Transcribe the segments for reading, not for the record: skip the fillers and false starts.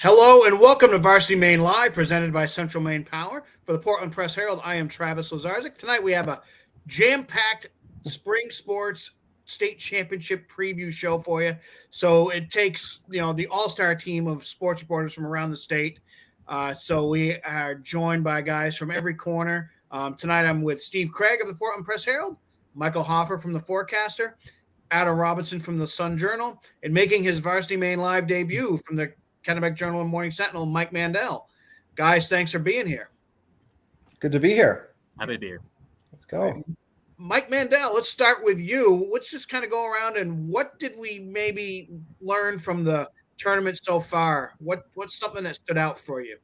Hello and welcome to Varsity Maine Live, presented by Central Maine Power. For the Portland Press Herald, I am Travis Lazarzik. Tonight we have a jam-packed spring sports state championship preview show for you. So it takes, the all-star team of sports reporters from around the state. So we are joined by guys from every corner. Tonight I'm with Steve Craig of the Portland Press Herald, Michael Hoffer from the Forecaster, Adam Robinson from the Sun Journal, and making his Varsity Maine Live debut from the Kennebec Journal and Morning Sentinel, Mike Mandel. Guys, thanks for being here. Good to be here. Happy to be here. Let's go. Mike Mandel, let's start with you. Let's just kind of go around and what did we maybe learn from the tournament so far? What's something that stood out for you?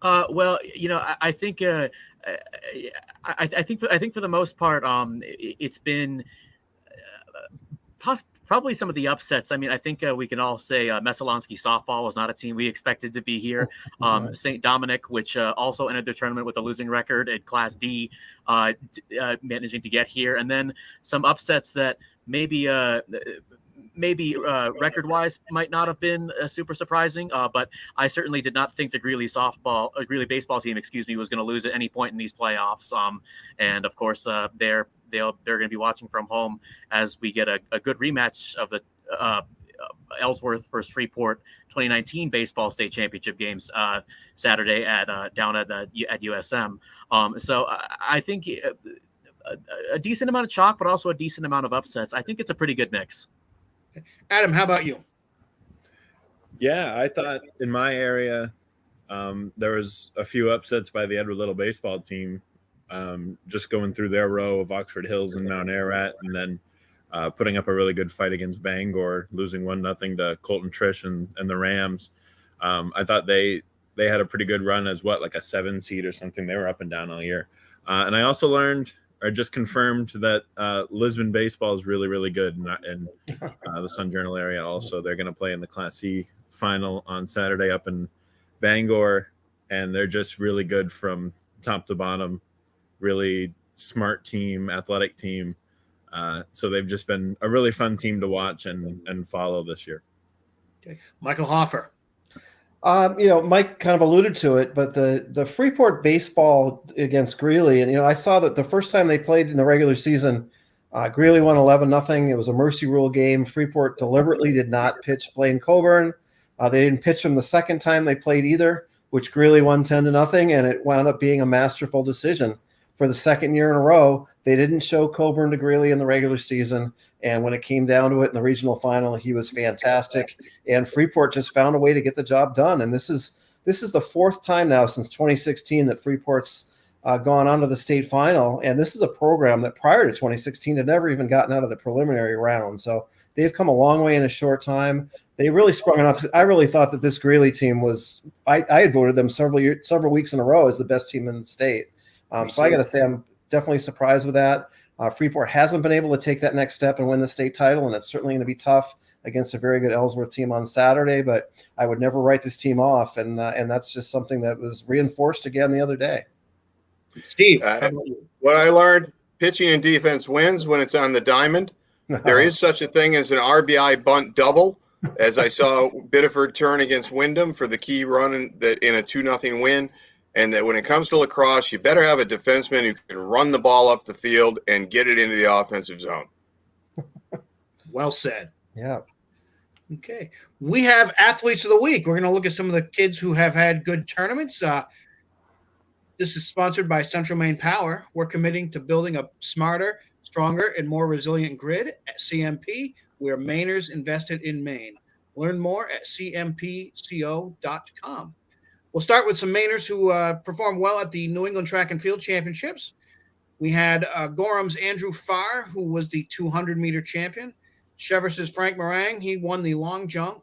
I think I think for the most part, it's been probably some of the upsets. I mean, I think we can all say Messalonski softball was not a team we expected to be here. St. Dominic, which also entered the tournament with a losing record at Class D, managing to get here. And then some upsets that maybe record-wise might not have been super surprising, but I certainly did not think the Greeley baseball team, was going to lose at any point in these playoffs. And of course, they're going to be watching from home as we get a good rematch of the Ellsworth versus Freeport 2019 baseball state championship games Saturday down at USM. So I think a decent amount of chalk, but also a decent amount of upsets. I think it's a pretty good mix. Adam, how about you? Yeah, I thought in my area there was a few upsets by the Edward Little baseball team, just going through their row of Oxford Hills and Mount Ararat, and then putting up a really good fight against Bangor, losing 1-0 to Colton Trish and the Rams. I thought they had a pretty good run as like a 7 seed or something. They were up and down all year. And I also learned or just confirmed that Lisbon baseball is really, really good in the Sun Journal area. Also, they're going to play in the Class C final on Saturday up in Bangor, and they're just really good from top to bottom. Really smart team, athletic team. So they've just been a really fun team to watch and follow this year. Okay. Michael Hoffer. Mike kind of alluded to it, but the Freeport baseball against Greeley, and I saw that the first time they played in the regular season, Greeley won 11-0. It was a mercy rule game. Freeport deliberately did not pitch Blaine Coburn. They didn't pitch him the second time they played either, which Greeley won 10-0, and it wound up being a masterful decision. For the second year in a row, they didn't show Coburn to Greeley in the regular season. And when it came down to it in the regional final, he was fantastic. And Freeport just found a way to get the job done. And this is the fourth time now since 2016 that Freeport's gone on to the state final. And this is a program that prior to 2016 had never even gotten out of the preliminary round. So they've come a long way in a short time. They really sprung it up. I really thought that this Greeley team was – I had voted them several weeks in a row as the best team in the state. So I got to say I'm definitely surprised with that. Freeport hasn't been able to take that next step and win the state title, and it's certainly going to be tough against a very good Ellsworth team on Saturday, but I would never write this team off, and that's just something that was reinforced again the other day. Steve, what I learned, pitching and defense wins when it's on the diamond. There is such a thing as an RBI bunt double, as I saw Biddeford turn against Wyndham for the key run in a 2-0 win. And that when it comes to lacrosse, you better have a defenseman who can run the ball up the field and get it into the offensive zone. Well said. Yeah. Okay. We have athletes of the week. We're going to look at some of the kids who have had good tournaments. This is sponsored by Central Maine Power. We're committing to building a smarter, stronger, and more resilient grid at CMP, where Mainers invested in Maine. Learn more at cmpco.com. We'll start with some Mainers who performed well at the New England Track and Field Championships. We had Gorham's Andrew Farr, who was the 200-meter champion. Chevers's Frank Morang, he won the long jump.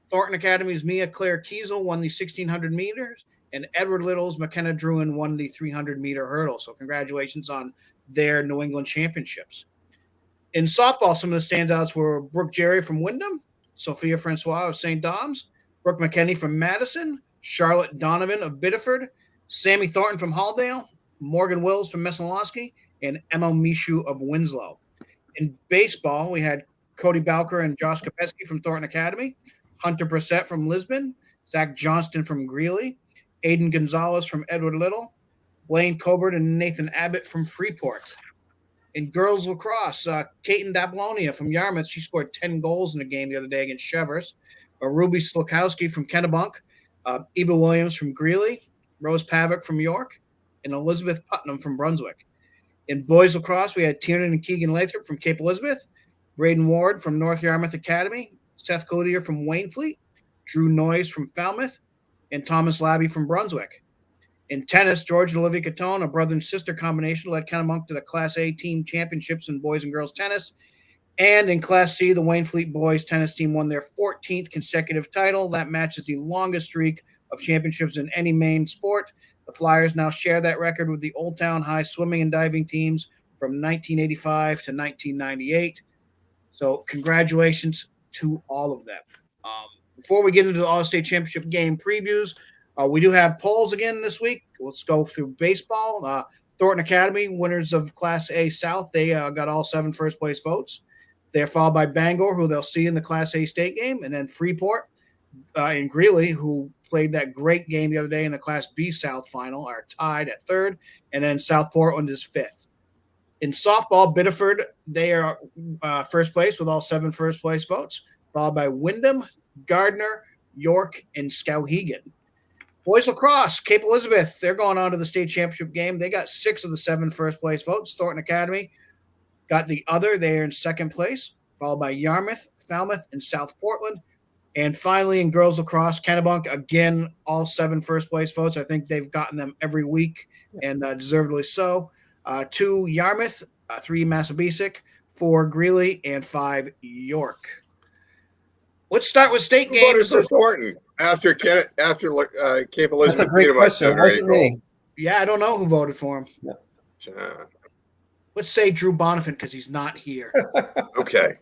Thornton Academy's Mia Claire Kiesel won the 1,600 meters. And Edward Little's McKenna Druin won the 300-meter hurdle. So congratulations on their New England championships. In softball, some of the standouts were Brooke Jerry from Wyndham, Sophia Francois of St. Dom's, Brooke McKenney from Madison, Charlotte Donovan of Biddeford, Sammy Thornton from Halldale, Morgan Wills from Messalonski, and Emma Mishu of Winslow. In baseball, we had Cody Bowker and Josh Kopetsky from Thornton Academy, Hunter Brissett from Lisbon, Zach Johnston from Greeley, Aiden Gonzalez from Edward Little, Blaine Colbert and Nathan Abbott from Freeport. In girls lacrosse, Kaiten Dablonia from Yarmouth, she scored 10 goals in a game the other day against Chevers. Ruby Slokowski from Kennebunk, Eva Williams from Greeley, Rose Pavick from York, and Elizabeth Putnam from Brunswick. In boys lacrosse, we had Tiernan and Keegan Lathrop from Cape Elizabeth, Braden Ward from North Yarmouth Academy, Seth Codier from Waynfleet, Drew Noyes from Falmouth, and Thomas Labby from Brunswick. In tennis, George and Olivia Catone, a brother and sister combination, led Kennebunk to the Class A team championships in boys and girls tennis. And in Class C, the Waynfleet boys tennis team won their 14th consecutive title. That matches the longest streak of championships in any Maine sport. The Flyers now share that record with the Old Town High swimming and diving teams from 1985 to 1998. So congratulations to all of them. Before we get into the All-State Championship game previews, we do have polls again this week. Let's go through baseball. Thornton Academy, winners of Class A South, they got all 7 first-place votes. They're followed by Bangor, who they'll see in the Class A state game, and then Freeport and Greeley, who played that great game the other day in the Class B South final, are tied at 3rd, and then South Portland is 5th. In softball, Biddeford, they are first place with all 7 first-place votes, followed by Windham, Gardiner, York, and Skowhegan. Boys lacrosse, Cape Elizabeth, they're going on to the state championship game. They got 6 of the 7 first-place votes. Thornton Academy got the other. They are in 2nd place, followed by Yarmouth, Falmouth, and South Portland. And finally, in girls lacrosse, Kennebunk, again, all 7 first-place votes. I think they've gotten them every week, and deservedly so. 2 Yarmouth, 3 Massabesic, 4 Greeley, and 5 York. Let's start with state games. For Thornton after Cape Elizabeth. That's a great question. It wasn't me. Yeah, I don't know who voted for him. Yeah. Let's say Drew Bonifant because he's not here. Okay.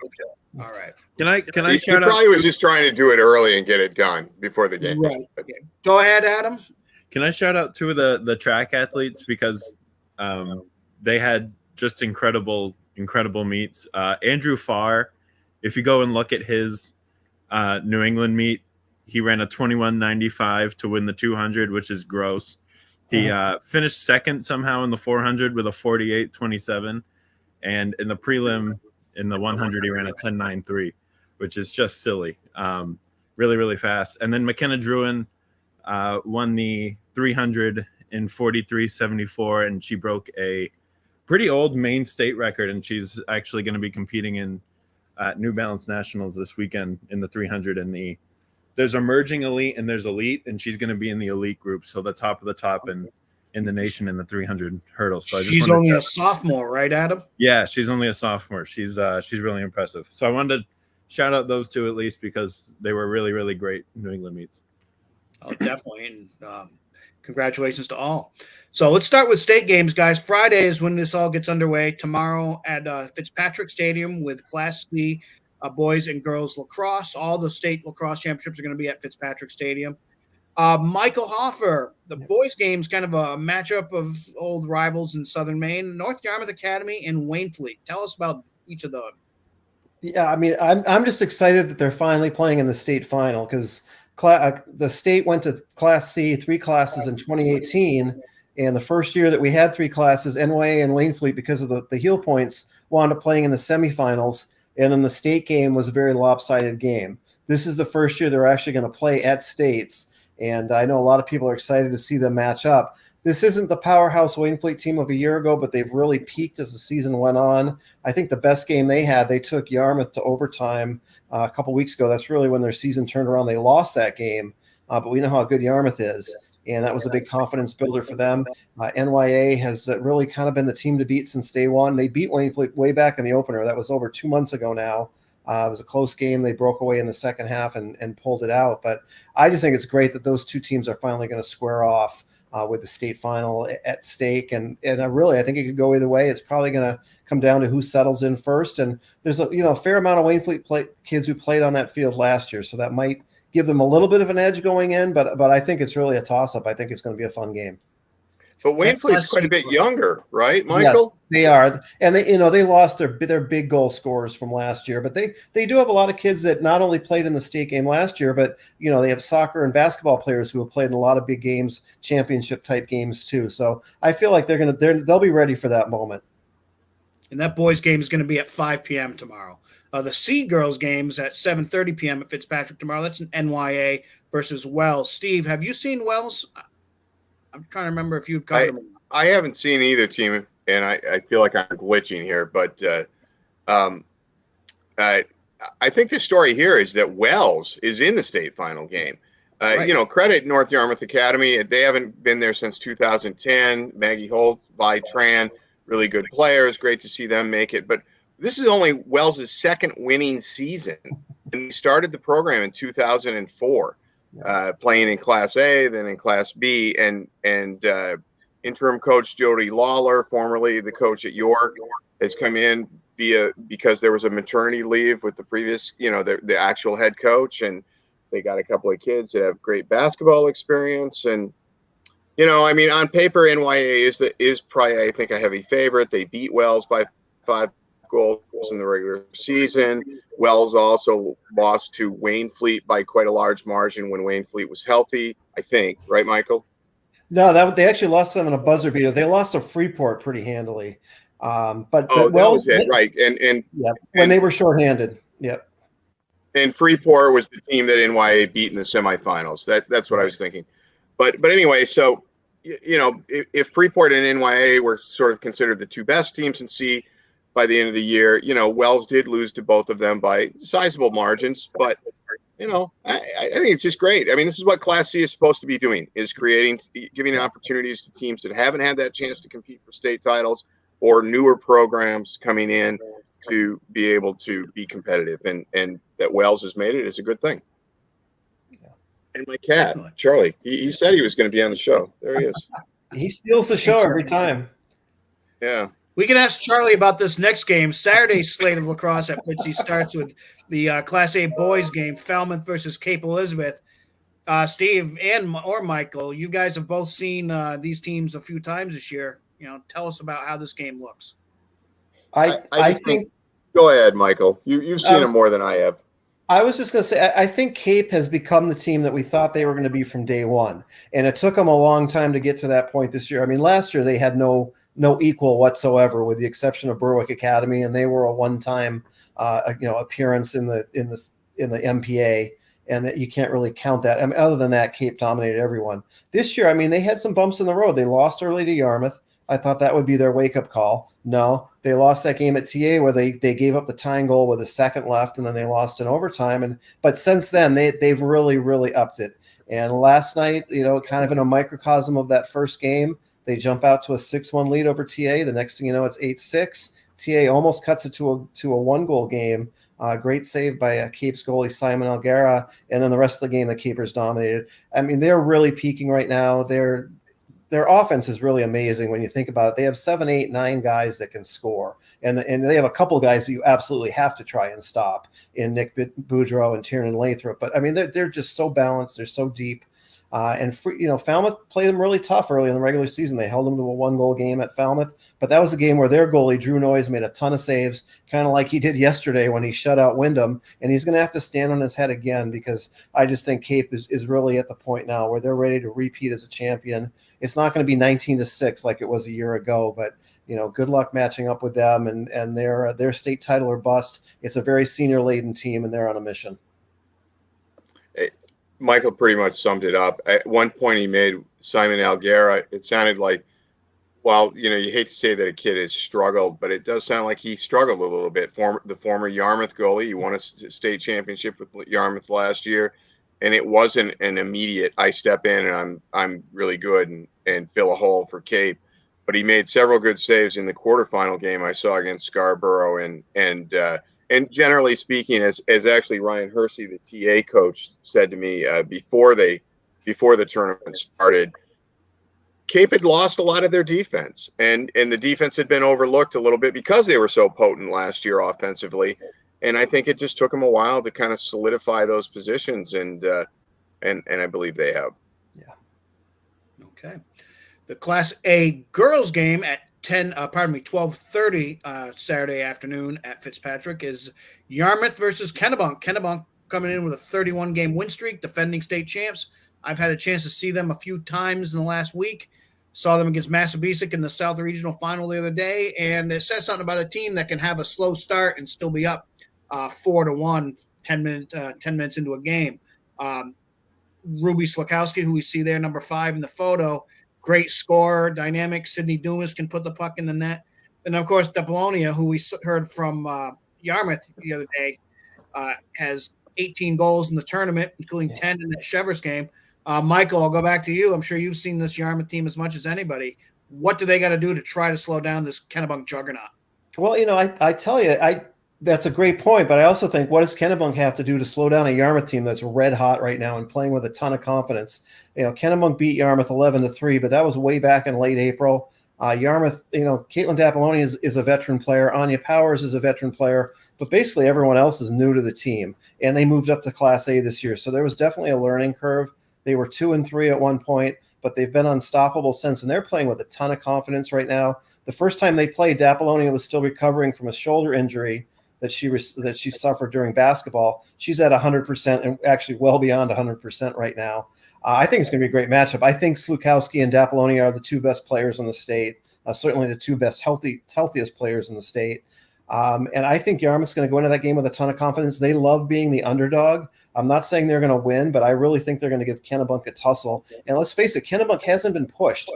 All right. Can I He shout out? probably was just trying to do it early and get it done before the game. Right. Yeah. Go ahead, Adam. Can I shout out 2 of the track athletes because they had just incredible meets. Andrew Farr, if you go and look at his New England meet, he ran a 21.95 to win the 200, which is gross. He finished 2nd somehow in the 400 with a 48.27, and in the prelim in the 100 he ran a 10.93, which is just silly. Really, really fast. And then McKenna Druin won the 300 in 43.74, and she broke a pretty old Maine state record, and she's actually going to be competing in New Balance Nationals this weekend in the 300. And there's emerging elite and there's elite, and she's going to be in the elite group, so the top of the top in the nation in the 300 hurdles. So she's only a sophomore, right, Adam? Yeah, she's only a sophomore. She's really impressive. So I wanted to shout out those 2 at least because they were really, really great New England meets. Oh, definitely. And congratulations to all. So let's start with state games, guys. Friday is when this all gets underway. Tomorrow at Fitzpatrick Stadium with Class C boys and girls lacrosse. All the state lacrosse championships are going to be at Fitzpatrick Stadium. Michael Hoffer, the boys game's kind of a matchup of old rivals in Southern Maine, North Yarmouth Academy and Waynfleet. Tell us about each of them. Yeah, I mean, I'm just excited that they're finally playing in the state final because the state went to Class C, 3 classes in 2018, and the first year that we had 3 classes, NYA and Waynfleet, because of the heel points, wound up playing in the semifinals, and then the state game was a very lopsided game. This is the first year they're actually going to play at states, and I know a lot of people are excited to see them match up. This isn't the powerhouse Waynfleet team of a year ago, but they've really peaked as the season went on. I think the best game they had, they took Yarmouth to overtime a couple weeks ago. That's really when their season turned around. They lost that game, but we know how good Yarmouth is, and that was a big confidence builder for them. NYA has really kind of been the team to beat since day one. They beat Waynfleet way back in the opener. That was over 2 months ago now. It was a close game. They broke away in the second half and pulled it out. But I just think it's great that those 2 teams are finally going to square off with the state final at stake. And I think it could go either way. It's probably going to come down to who settles in first. And there's a fair amount of Waynfleet kids who played on that field last year, so that might give them a little bit of an edge going in. But I think it's really a toss-up. I think it's going to be a fun game. But Wainfleet's quite a bit younger, right, Michael? Yes, they are, and they lost their big goal scorers from last year, but they do have a lot of kids that not only played in the state game last year, but they have soccer and basketball players who have played in a lot of big games, championship type games too. So I feel like they'll be ready for that moment. And that boys game is going to be at 5 p.m. tomorrow. The C girls games at 7:30 p.m. at Fitzpatrick tomorrow. That's an NYA versus Wells. Steve, have you seen Wells? I'm trying to remember if you've covered them. I haven't seen either team, and I feel like I'm glitching here. But I think the story here is that Wells is in the state final game. Right. Credit North Yarmouth Academy. They haven't been there since 2010. Maggie Holt, Vi Tran, really good players. Great to see them make it. But this is only Wells' second winning season. And he started the program in 2004, playing in Class A, then in Class B. And interim coach Jody Lawler, formerly the coach at York, has come in because there was a maternity leave with the previous, the actual head coach. And they got a couple of kids that have great basketball experience. And, on paper, NYA is probably, I think, a heavy favorite. They beat Wells by 5 goals in the regular season. Wells also lost to Wainfleet by quite a large margin when Wainfleet was healthy, I think. Right, Michael? No, they actually lost them in a buzzer beater. They lost to Freeport pretty handily. But Wells, that was it, right. When they were shorthanded. Yep. And Freeport was the team that NYA beat in the semifinals. That's what I was thinking. But anyway, so, if Freeport and NYA were sort of considered the two best teams in C by the end of the year, Wells did lose to both of them by sizable margins. But, I think it's just great. I mean, this is what Class C is supposed to be doing, is giving opportunities to teams that haven't had that chance to compete for state titles or newer programs coming in to be able to be competitive. And that Wells has made it is a good thing. And my cat, definitely. Charlie, he said he was going to be on the show. There he is. He steals the show every time. Yeah. We can ask Charlie about this next game. Saturday's slate of lacrosse at Fitzy starts with the Class A boys game, Falmouth versus Cape Elizabeth. Steve or Michael, you guys have both seen these teams a few times this year. Tell us about how this game looks. I think. Go ahead, Michael. You've seen them more than I have. I was just going to say, I think Cape has become the team that we thought they were going to be from day one. And it took them a long time to get to that point this year. I mean, last year they had no equal whatsoever, with the exception of Berwick Academy, and they were a one-time, appearance in the MPA, and that you can't really count that. I mean, other than that, Cape dominated everyone. This year, I mean, they had some bumps in the road. They lost early to Yarmouth. I thought that would be their wake-up call. No, they lost that game at TA where they gave up the tying goal with a second left, and then they lost in overtime. But since then, they've really, really upped it. And last night, kind of in a microcosm of that first game, they jump out to a 6-1 lead over TA. The next thing you know, it's 8-6. TA almost cuts it to a one-goal game. Great save by Cape's goalie, Simon Alguera. And then the rest of the game, the Capers dominated. I mean, they're really peaking right now. Their offense is really amazing when you think about it. They have 7, 8, 9 guys that can score. And they have a couple guys that you absolutely have to try and stop in Nick Boudreau and Tiernan Lathrop. But, I mean, they're just so balanced. They're so deep. Falmouth played them really tough early in the regular season. They held them to a 1-goal game at Falmouth, but that was a game where their goalie, Drew Noyes, made a ton of saves, kind of like he did yesterday when he shut out Wyndham, and he's going to have to stand on his head again, because I just think Cape is really at the point now where they're ready to repeat as a champion. It's not going to be 19-6 like it was a year ago, but good luck matching up with them and their state title or bust. It's a very senior-laden team, and they're on a mission. Michael pretty much summed it up. At one point he made Simon Alguera, it sounded like, well, you hate to say that a kid has struggled, but it does sound like he struggled a little bit. The former Yarmouth goalie, he won a state championship with Yarmouth last year, and it wasn't an immediate, I step in and I'm really good and fill a hole for Cape. But he made several good saves in the quarterfinal game I saw against Scarborough, and generally speaking, as actually Ryan Hersey, the TA coach, said to me before the tournament started, Cape had lost a lot of their defense, and the defense had been overlooked a little bit because they were so potent last year offensively. And I think it just took them a while to kind of solidify those positions, and I believe they have. Yeah. Okay. The Class A girls game at 12:30 Saturday afternoon at Fitzpatrick is Yarmouth versus Kennebunk. Kennebunk coming in with a 31-game win streak, defending state champs. I've had a chance to see them a few times in the last week. Saw them against Massabesic in the South Regional Final the other day, and it says something about a team that can have a slow start and still be up 4-1 10 minutes into a game. Ruby Swakowski, who we see there, number 5 in the photo, great scorer, dynamic. Sydney Dumas can put the puck in the net. And, of course, Apollonia, who we heard from Yarmouth the other day, has 18 goals in the tournament, including 10 in that Chevers game. Michael, I'll go back to you. I'm sure you've seen this Yarmouth team as much as anybody. What do they got to do to try to slow down this Kennebunk juggernaut? Well, I tell you, that's a great point, but I also think, what does Kennebunk have to do to slow down a Yarmouth team that's red hot right now and playing with a ton of confidence? Kennebunk beat Yarmouth 11-3, but that was way back in late April. Yarmouth, Caitlin D'Apollonia is a veteran player. Anya Powers is a veteran player, but basically everyone else is new to the team, and they moved up to Class A this year. So there was definitely a learning curve. They were 2-3 at one point, but they've been unstoppable since, and they're playing with a ton of confidence right now. The first time they played, D'Apollonia was still recovering from a shoulder injury that she suffered during basketball. She's at 100% and actually well beyond 100% right now. I think it's going to be a great matchup. I think Slukowski and D'Apollonia are the two best players in the state, certainly the two best healthiest players in the state. And I think Yarmouth's going to go into that game with a ton of confidence. They love being the underdog. I'm not saying they're going to win, but I really think they're going to give Kennebunk a tussle. And let's face it, Kennebunk hasn't been pushed.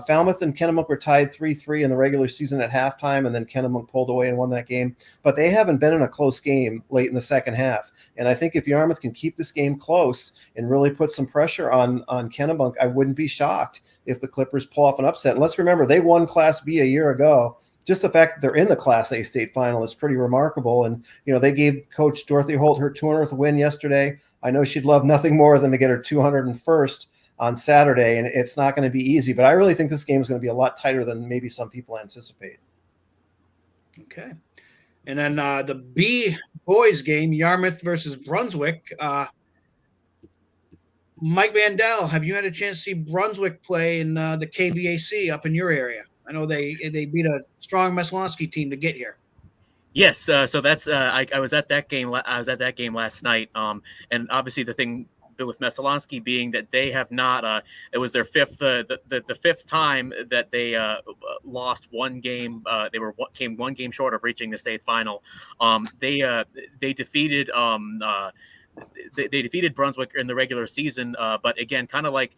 Falmouth and Kennebunk were tied 3-3 in the regular season at halftime, and then Kennebunk pulled away and won that game. But they haven't been in a close game late in the second half. And I think if Yarmouth can keep this game close and really put some pressure on Kennebunk, I wouldn't be shocked if the Clippers pull off an upset. And let's remember, they won Class B a year ago. Just the fact that they're in the Class A state final is pretty remarkable. And, they gave Coach Dorothy Holt her 200th win yesterday. I know she'd love nothing more than to get her 201st on Saturday, and it's not going to be easy. But I really think this game is going to be a lot tighter than maybe some people anticipate. Okay. And then the B boys game, Yarmouth versus Brunswick. Mike Vandell, have you had a chance to see Brunswick play in the KVAC up in your area? I know they beat a strong Meslonsky team to get here. Yes, so that's I was at that game. I was at that game last night. And obviously the thing with Meslonsky being that they have not. It was their fifth, the fifth time that they lost one game. They came one game short of reaching the state final. They defeated. They defeated Brunswick in the regular season, but again, kind of like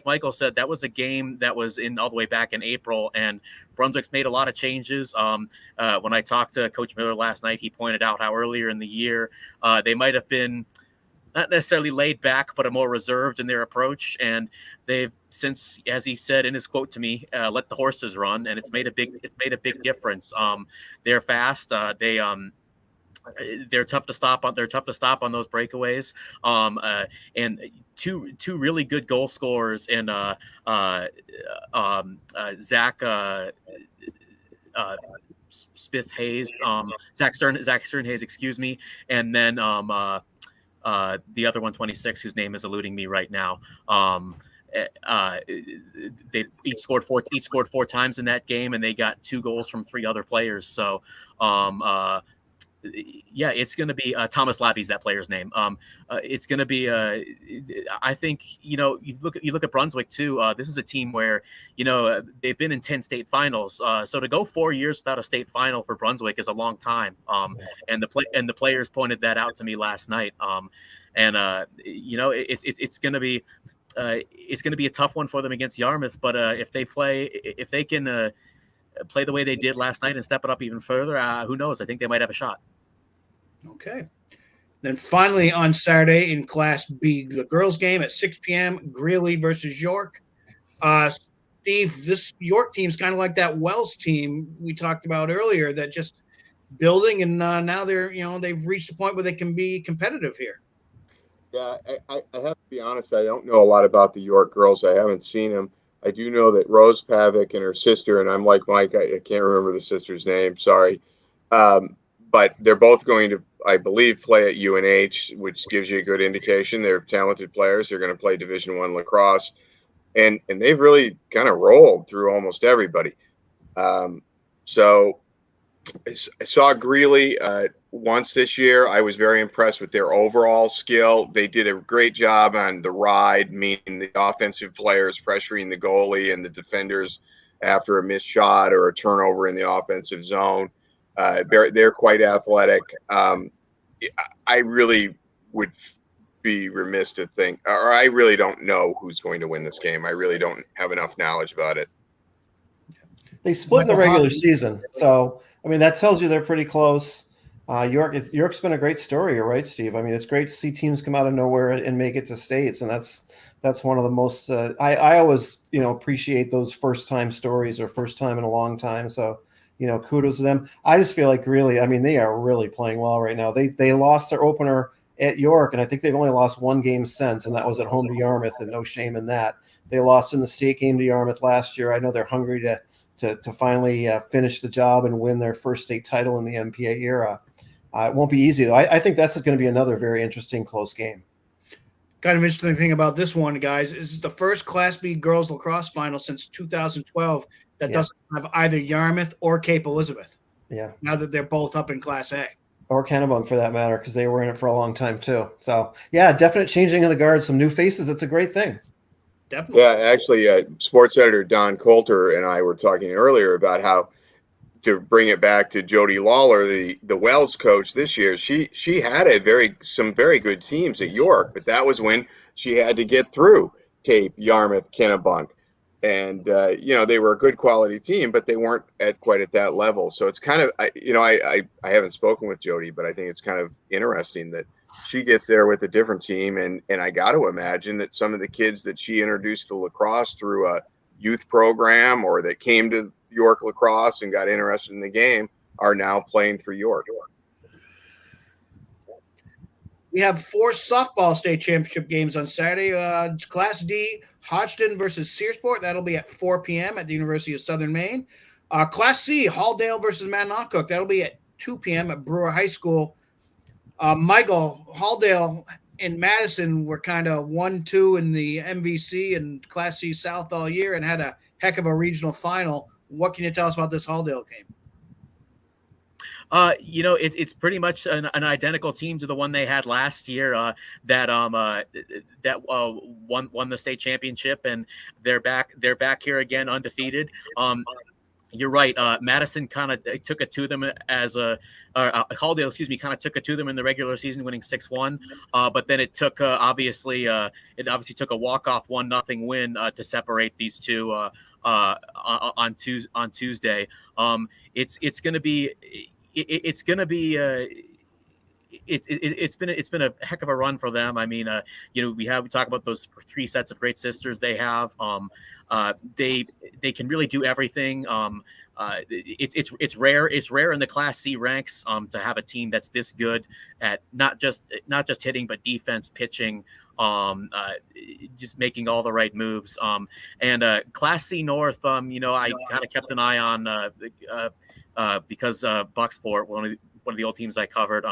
Michael said, that was a game that was in all the way back in April, and Brunswick's made a lot of changes. When I talked to Coach Miller last night, he pointed out how earlier in the year they might have been not necessarily laid back, but more reserved in their approach, and they've since, as he said in his quote to me, let the horses run, and it's made a big difference. They're fast. They're tough to stop on. They're tough to stop on those breakaways. And two really good goal scorers in Zach Smith Hayes, Zach Stern Hayes, excuse me, and then the other 126, whose name is eluding me right now. They each scored four times in that game, and they got 2 goals from 3 other players. So. Yeah, it's going to be Thomas Labby's that player's name. It's going to be. I think you look at Brunswick too. This is a team where they've been in 10 state finals. So to go 4 years without a state final for Brunswick is a long time. And the players pointed that out to me last night. It's going to be. It's going to be a tough one for them against Yarmouth. But if they can play the way they did last night and step it up even further, who knows? I think they might have a shot. Okay. Then finally on Saturday in Class B, the girls game at 6 p.m., Greeley versus York. Steve, this York team's kind of like that Wells team we talked about earlier that just building, and now they've reached a point where they can be competitive here. Yeah, I have to be honest. I don't know a lot about the York girls. I haven't seen them. I do know that Rose Pavic and her sister, and I'm like Mike, I can't remember the sister's name, sorry. But they're both going to, I believe, play at UNH, which gives you a good indication. They're talented players. They're going to play Division I lacrosse. and they've really kind of rolled through almost everybody. So I saw Greeley once this year. I was very impressed with their overall skill. They did a great job on the ride, meaning the offensive players pressuring the goalie and the defenders after a missed shot or a turnover in the offensive zone. They're quite athletic. I really would be remiss to think, or I really don't know who's going to win this game. I really don't have enough knowledge about it. They split in the regular season, so I mean that tells you they're pretty close. York's been a great story, you're right, Steve. I mean, it's great to see teams come out of nowhere and make it to states, and that's one of the most. I always appreciate those first time stories or first time in a long time. So kudos to them. I just feel like really, I mean, they are really playing well right now. They lost their opener at York, and I think they've only lost one game since, and that was at home to Yarmouth, and no shame in that. They lost in the state game to Yarmouth last year. I know they're hungry to finally finish the job and win their first state title in the MPA era. It won't be easy, though. I think that's going to be another very interesting close game. Kind of interesting thing about this one, guys, is the first Class B girls lacrosse final since 2012 that doesn't have either Yarmouth or Cape Elizabeth. Yeah. Now that they're both up in Class A. Or Kennebunk, for that matter, because they were in it for a long time, too. So, yeah, definite changing of the guard, some new faces. It's a great thing. Definitely. Yeah, actually, sports editor Don Coulter and I were talking earlier about how, to bring it back to Jody Lawler, the Wells coach this year, she had some very good teams at York, but that was when she had to get through Cape, Yarmouth, Kennebunk, and they were a good quality team, but they weren't quite at that level. So it's kind of I haven't spoken with Jody, but I think it's kind of interesting that she gets there with a different team, and I got to imagine that some of the kids that she introduced to lacrosse through a youth program or that came to York lacrosse and got interested in the game are now playing for York. We have 4 softball state championship games on Saturday. Class D, Hodgdon versus Searsport. That'll be at 4 p.m. at the University of Southern Maine. Class C, Halldale versus Mananock. That'll be at 2 p.m. at Brewer High School. Michael, Halldale and Madison were kind of 1-2 in the MVC and Class C South all year and had a heck of a regional final. What can you tell us about this Halldale game? It's pretty much an identical team to the one they had last year that won the state championship, and they're back here again undefeated. You're right. Madison kind of took it to them Halldale, kind of took it to them in the regular season, winning 6-1. But then it took obviously took a walk-off 1-0 win to separate these two on Tuesday. It's been a heck of a run for them. I mean, we talk about those 3 sets of great sisters they have. They can really do everything. It's rare in the Class C ranks to have a team that's this good at not just hitting, but defense, pitching, just making all the right moves. And Class C North, I kind of kept an eye on because Bucksport, one of the old teams I covered,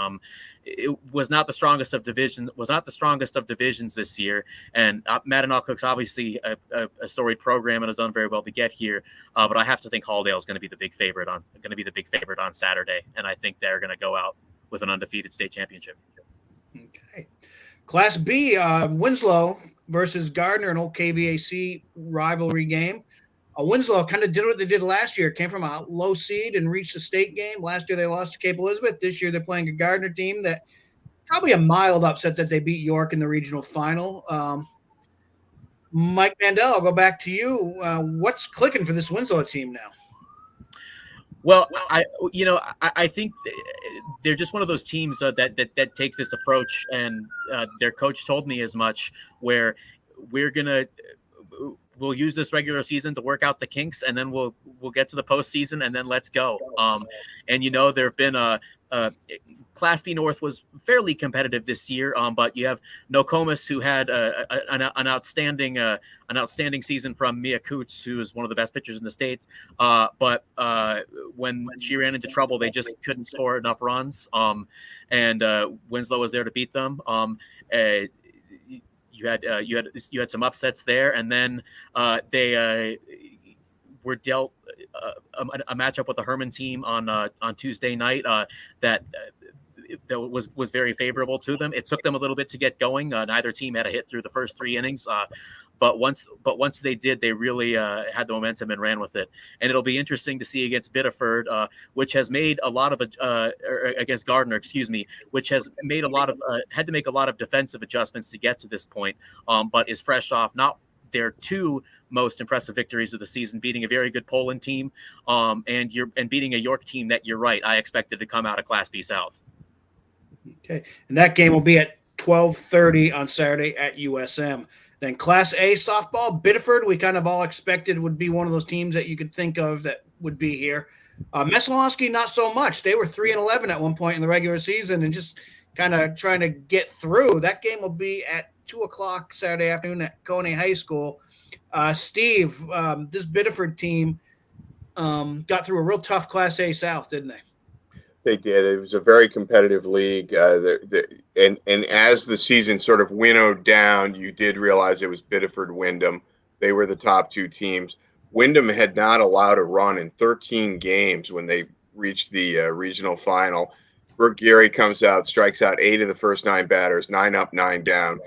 it was not the strongest of divisions this year. And Madanal Cook's obviously a storied program and has done very well to get here. But I have to think Halldale is going to be the big favorite on Saturday, and I think they're going to go out with an undefeated state championship. Okay, Class B, Winslow versus Gardiner, an old KVAC rivalry game. Winslow kind of did what they did last year, came from a low seed and reached the state game. Last year they lost to Cape Elizabeth. This year they're playing a Gardiner team that probably a mild upset that they beat York in the regional final. Mike Mandel, I'll go back to you. What's clicking for this Winslow team now? Well, I think they're just one of those teams that take this approach, and their coach told me as much, where we'll use this regular season to work out the kinks, and then we'll get to the postseason, and then let's go. And there have been Class B North was fairly competitive this year, but you have Nokomis, who had an outstanding season from Mia Coots, who is one of the best pitchers in the state. But when she ran into trouble, they just couldn't score enough runs. And Winslow was there to beat them. you had some upsets there, and then they were dealt a matchup with the Herman team on Tuesday night that was very favorable to them. It took them a little bit to get going. Neither team had a hit through the first 3 innings, but once they did, they really had the momentum and ran with it. And it'll be interesting to see against Biddeford, which has made a lot of against Gardiner, excuse me, which has made had to make a lot of defensive adjustments to get to this point, but is fresh off not their 2 most impressive victories of the season, beating a very good Poland team, and beating a York team that, you're right, I expected to come out of Class B South. Okay, and that game will be at 12:30 on Saturday at USM. Then Class A softball, Biddeford, we kind of all expected would be one of those teams that you could think of that would be here. Messalonski, not so much. They were 3-11 at one point in the regular season and just kind of trying to get through. That game will be at 2:00 Saturday afternoon at Coney High School. Steve, this Biddeford team got through a real tough Class A South, didn't they? They did. It was a very competitive league. And as the season sort of winnowed down, you did realize it was Biddeford Wyndham. They were the top 2 teams. Wyndham had not allowed a run in 13 games when they reached the regional final. Brooke Geary comes out, strikes out 8 of the first 9 batters, 9 up, 9 down.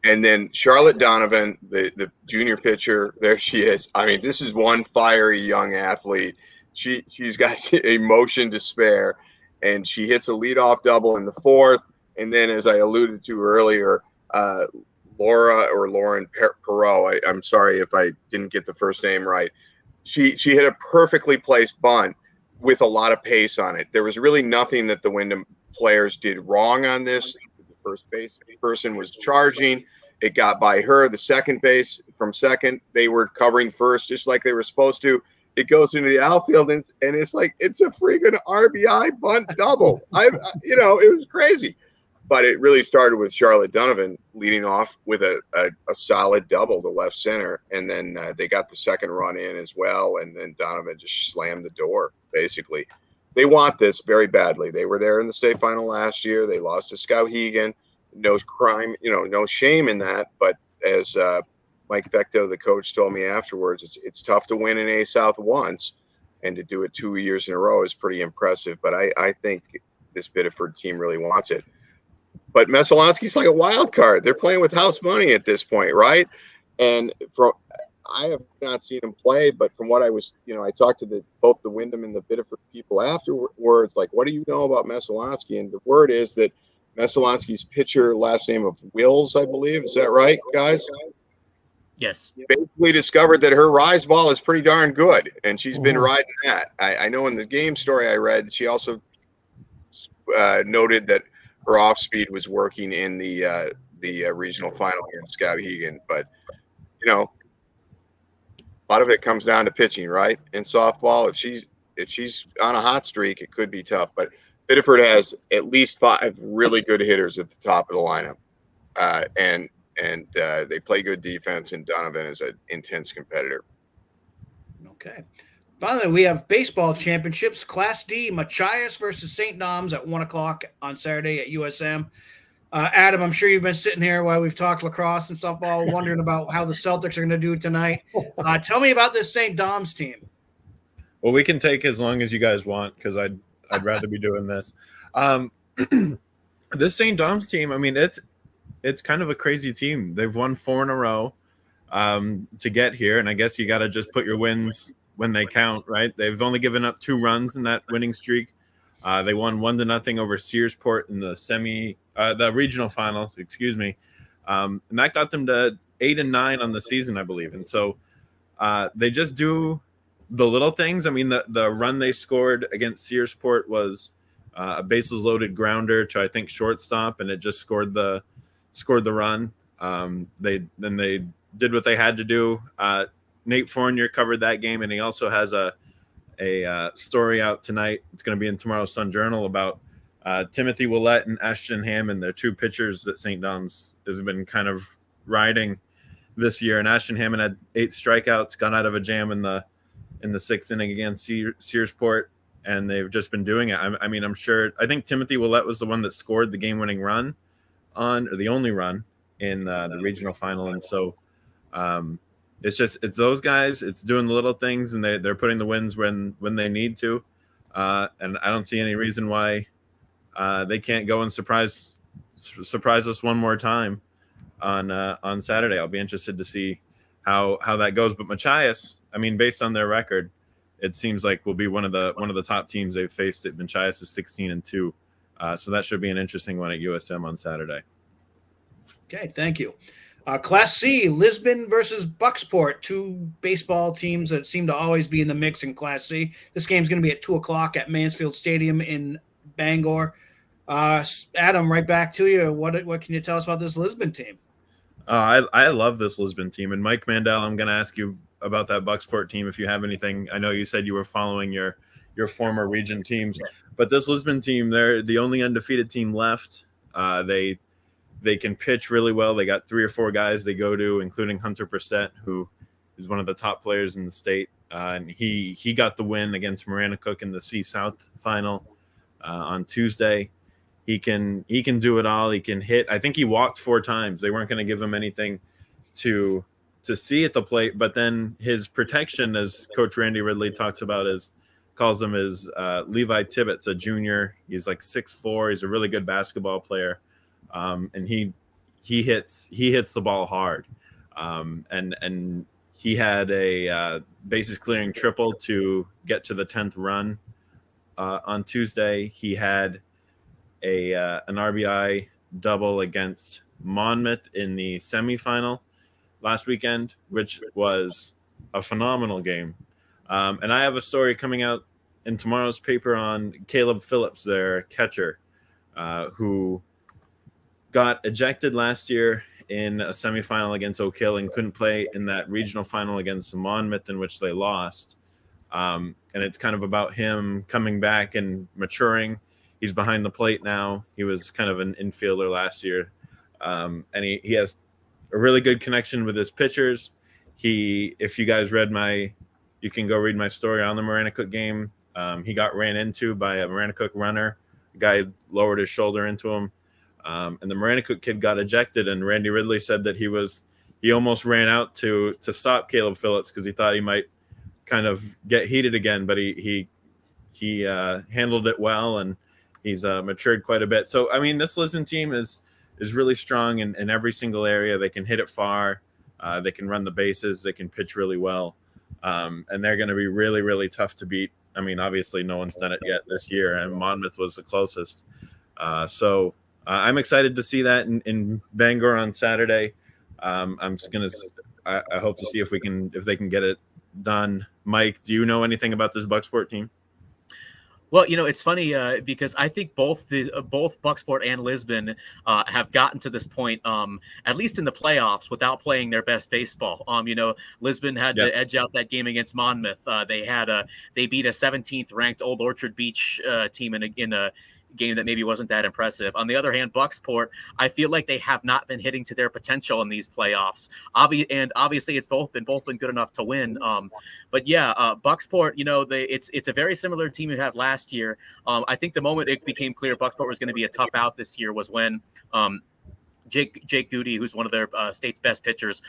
And then Charlotte Donovan, the junior pitcher, there she is. I mean, this is one fiery young athlete. She's got emotion to spare, and she hits a leadoff double in the 4th. And then, as I alluded to earlier, Lauren Perot, I'm sorry if I didn't get the first name right. She hit a perfectly placed bunt with a lot of pace on it. There was really nothing that the Wyndham players did wrong on this. The first base person was charging. It got by her. The second base from second, they were covering first just like they were supposed to. It goes into the outfield, and it's like it's a freaking RBI bunt double. It was crazy. But it really started with Charlotte Donovan leading off with a solid double to left center, and then they got the second run in as well, and then Donovan just slammed the door, basically. They want this very badly. They were there in the state final last year. They lost to Skowhegan. No crime, no shame in that, but as Mike Fecto, the coach, told me afterwards, it's tough to win an A South once, and to do it 2 years in a row is pretty impressive. But I think this Biddeford team really wants it. But Messalonski's like a wild card. They're playing with house money at this point, right? And I have not seen him play, but from what I was, I talked to both the Wyndham and the Biddeford people afterwards, like, what do you know about Messalonski? And the word is that Messalonski's pitcher, last name of Wills, I believe. Is that right, guys? Yes. Basically discovered that her rise ball is pretty darn good, and she's been riding that. I know in the game story I read, she also noted that her off speed was working in the regional final against Skowhegan. But a lot of it comes down to pitching, right? In softball, if she's on a hot streak, it could be tough. But Biddeford has at least 5 really good hitters at the top of the lineup, and they play good defense, and Donovan is an intense competitor. Okay. Finally, we have baseball championships. Class D, Machias versus St. Dom's at 1:00 on Saturday at USM. Adam, I'm sure you've been sitting here while we've talked lacrosse and softball, wondering about how the Celtics are going to do tonight. Tell me about this St. Dom's team. Well, we can take as long as you guys want, because I'd rather be doing this. This St. Dom's team, I mean, it's kind of a crazy team. They've won 4 in a row to get here, and I guess you got to just put your wins when they count, right? They've only given up 2 runs in that winning streak. They won 1-0 over Searsport in the regional finals, and that got them to 8-9 on the season, I believe. And so they just do the little things. I mean, the run they scored against Searsport was a bases loaded grounder to, I think, shortstop, and it just scored the run. They did what they had to do. Nate Fournier covered that game, and he also has a story out tonight. It's going to be in tomorrow's Sun Journal about Timothy Willett and Ashton Hammond. They're 2 pitchers that St. Dom's has been kind of riding this year. And Ashton Hammond had 8 strikeouts, got out of a jam in the 6th inning against Searsport, and they've just been doing it. I mean, I think Timothy Willett was the one that scored the game-winning run or the only run in the regional final. And so it's those guys. It's doing the little things, and they're putting the wins when they need to. And I don't see any reason why they can't go and surprise us one more time on Saturday. I'll be interested to see how that goes. But Machias, I mean, based on their record, it seems like will be one of the top teams they've faced. Machias is 16-2, so that should be an interesting one at USM on Saturday. Okay, thank you. Class C, Lisbon versus Bucksport, two baseball teams that seem to always be in the mix in Class C. This game's going to be at 2:00 at Mansfield Stadium in Bangor. Adam, right back to you. What can you tell us about this Lisbon team? I love this Lisbon team. And Mike Mandel, I'm going to ask you about that Bucksport team if you have anything. I know you said you were following your former region teams, but this Lisbon team, they're the only undefeated team left. They can pitch really well. They got 3 or 4 guys they go to, including Hunter Brissett, who is one of the top players in the state. And he got the win against Maranacook in the C South final on Tuesday. He can do it all. He can hit. I think he walked 4 times. They weren't going to give him anything to see at the plate, but then his protection, as Coach Randy Ridley talks about, calls him as Levi Tibbetts, a junior. He's like 6'4". He's a really good basketball player. And he hits the ball hard. And he had a bases clearing triple to get to the 10th run on Tuesday. He had an RBI double against Monmouth in the semifinal last weekend, which was a phenomenal game. And I have a story coming out in tomorrow's paper on Caleb Phillips, their catcher, who got ejected last year in a semifinal against Oak Hill and couldn't play in that regional final against Monmouth, in which they lost. And it's kind of about him coming back and maturing. He's behind the plate now. He was kind of an infielder last year. And he has a really good connection with his pitchers. If you guys you can go read my story on the Maranacook game. He got ran into by a Maranacook runner. The guy lowered his shoulder into him. And the Maranacook kid got ejected, and Randy Ridley said that he almost ran out to stop Caleb Phillips because he thought he might kind of get heated again, but he handled it well, and he's matured quite a bit. So, I mean, this Lisbon team is really strong in every single area. They can hit it far. They can run the bases. They can pitch really well. And they're going to be really, really tough to beat. I mean, obviously no one's done it yet this year, and Monmouth was the closest. So I'm excited to see that in Bangor on Saturday. I hope to see if they can get it done. Mike, do you know anything about this Bucksport team? Well, it's funny because I think both Bucksport and Lisbon have gotten to this point, at least in the playoffs, without playing their best baseball. Lisbon had to edge out that game against Monmouth. They beat a 17th ranked Old Orchard Beach team in a game that maybe wasn't that impressive. On the other hand, Bucksport, I feel like they have not been hitting to their potential in these playoffs. Obviously, it's both been good enough to win. But yeah, Bucksport, it's a very similar team we had last year. I think the moment it became clear Bucksport was going to be a tough out this year was when Jake Goody, who's one of their state's best pitchers,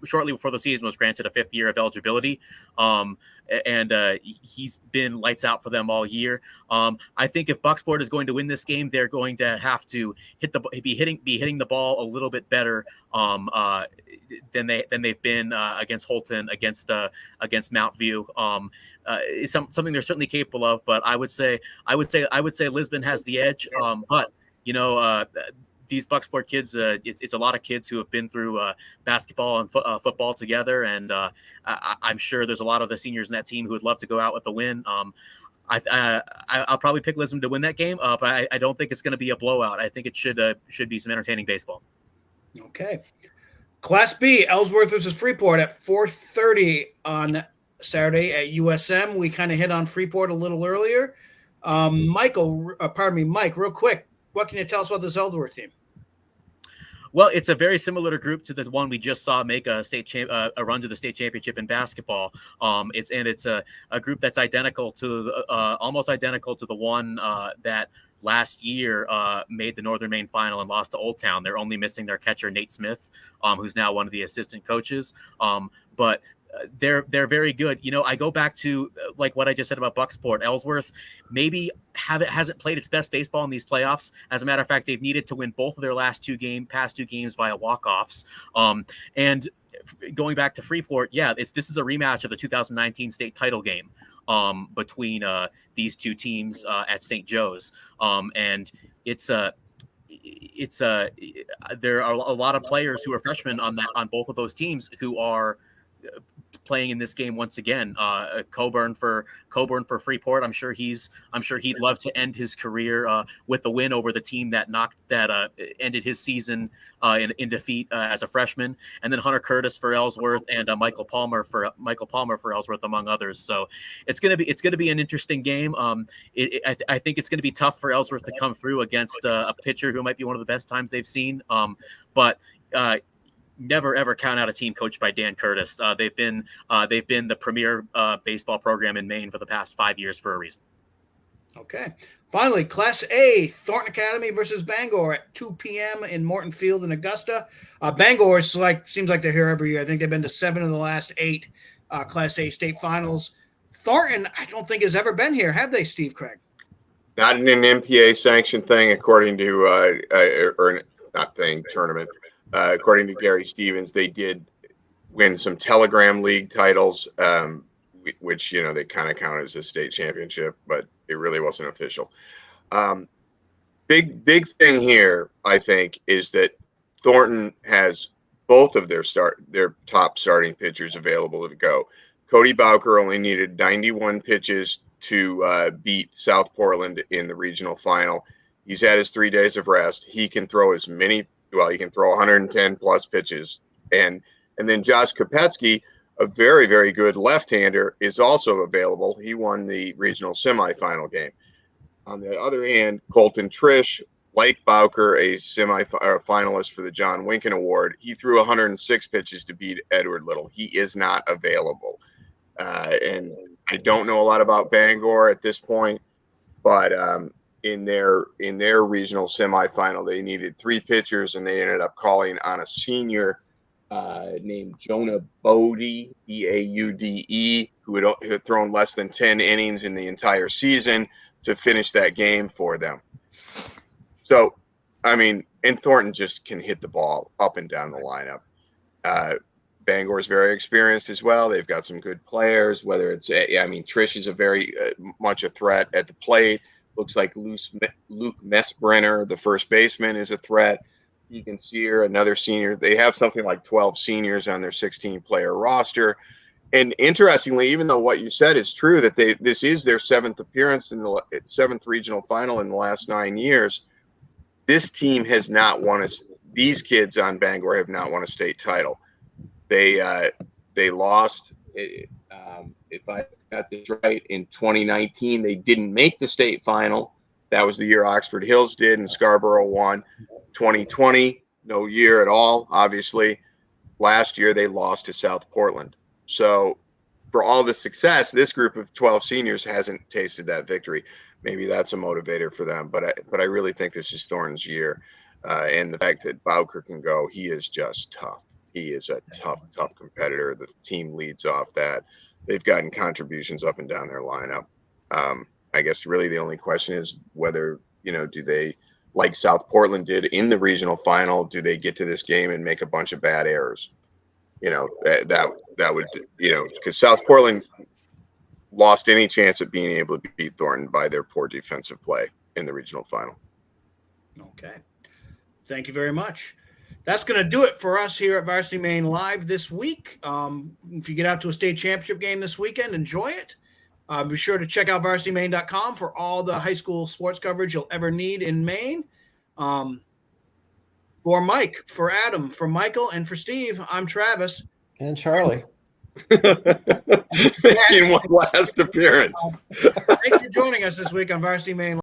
shortly before the season was granted a 5th year of eligibility. And he's been lights out for them all year. I think if Bucksport is going to win this game, they're going to have to be hitting the ball a little bit better than they've been against Holton, against Mount View. Something they're certainly capable of, but I would say Lisbon has the edge. But these Bucksport kids, it's a lot of kids who have been through basketball and football together, and I'm sure there's a lot of the seniors in that team who would love to go out with a win. I'll probably pick Lisbon to win that game, but I don't think it's going to be a blowout. I think it should be some entertaining baseball. Okay. Class B, Ellsworth versus Freeport at 4:30 on Saturday at USM. We kind of hit on Freeport a little earlier. Mike, real quick. What can you tell us about this Ellsworth team? Well, it's a very similar group to the one we just saw make a run to the state championship in basketball. It's a group that's identical to almost identical to the one that last year made the Northern Maine final and lost to Old Town. They're only missing their catcher, Nate Smith, who's now one of the assistant coaches. But they're very good. I go back to like what I just said about Bucksport. Ellsworth maybe hasn't played its best baseball in these playoffs. As a matter of fact, they've needed to win both of their past two games via walk-offs. And going back to Freeport, this is a rematch of the 2019 state title game between these two teams at St. Joe's. And there are a lot of players who are freshmen on both of those teams who are playing in this game once again. Coburn for Freeport. I'm sure he'd love to end his career with the win over the team that ended his season in defeat as a freshman. And then Hunter Curtis for Ellsworth and Michael Palmer for Ellsworth, among others. So it's gonna be an interesting game. I think it's gonna be tough for Ellsworth to come through against a pitcher who might be one of the best times they've seen. But never ever count out a team coached by Dan Curtis. They've been the premier baseball program in Maine for the past 5 years for a reason. Okay. Finally, Class A, Thornton Academy versus Bangor at 2 p.m. in Morton Field in Augusta. Bangor seems like they're here every year. I think they've been to 7 of the last 8 Class A state finals. Thornton, I don't think has ever been here, have they, Steve Craig? Not in an MPA sanctioned thing, according to tournament. According to Gary Stevens, they did win some Telegram League titles, which, they kind of count as a state championship, but it really wasn't official. Big thing here, I think, is that Thornton has both of their top starting pitchers available to go. Cody Bowker only needed 91 pitches to beat South Portland in the regional final. He's had his 3 days of rest. He can throw he can throw 110 plus pitches. And then Josh Kopetsky, a very, very good left-hander, is also available. He won the regional semifinal game. On the other hand, Colton Trish, like Bowker, a finalist for the John Winken Award, he threw 106 pitches to beat Edward Little. He is not available. And I don't know a lot about Bangor at this point, but in their regional semifinal, they needed 3 pitchers, and they ended up calling on a senior named Jonah Baude, Baude, who had thrown less than 10 innings in the entire season to finish that game for them. So, and Thornton just can hit the ball up and down the lineup. Bangor is very experienced as well. They've got some good players, whether it's, Trish is a very much a threat at the plate. Looks like Luke Messbrenner, the first baseman, is a threat. Keegan Sear, another senior. They have something like 12 seniors on their 16-player roster. And interestingly, even though what you said is true, that this is their 7th appearance in the 7th regional final in the last 9 years, this team has not won these kids on Bangor have not won a state title. They lost, if I got this right, in 2019. They didn't make the state final. That was the year Oxford Hills did, and Scarborough won. 2020, no year at all, obviously. Last year, they lost to South Portland. So for all the success, this group of 12 seniors hasn't tasted that victory. Maybe that's a motivator for them, but I really think this is Thornton's year. And the fact that Bowker can go, he is just tough. He is a tough competitor. The team leads off that. They've gotten contributions up and down their lineup. I guess really the only question is whether, do they, like South Portland did in the regional final, do they get to this game and make a bunch of bad errors? That would, because South Portland lost any chance of being able to beat Thornton by their poor defensive play in the regional final. Okay. Thank you very much. That's going to do it for us here at Varsity Maine Live this week. If you get out to a state championship game this weekend, enjoy it. Be sure to check out varsitymaine.com for all the high school sports coverage you'll ever need in Maine. For Mike, for Adam, for Michael, and for Steve, I'm Travis. And Charlie. Making one last appearance. Thanks for joining us this week on Varsity Maine Live.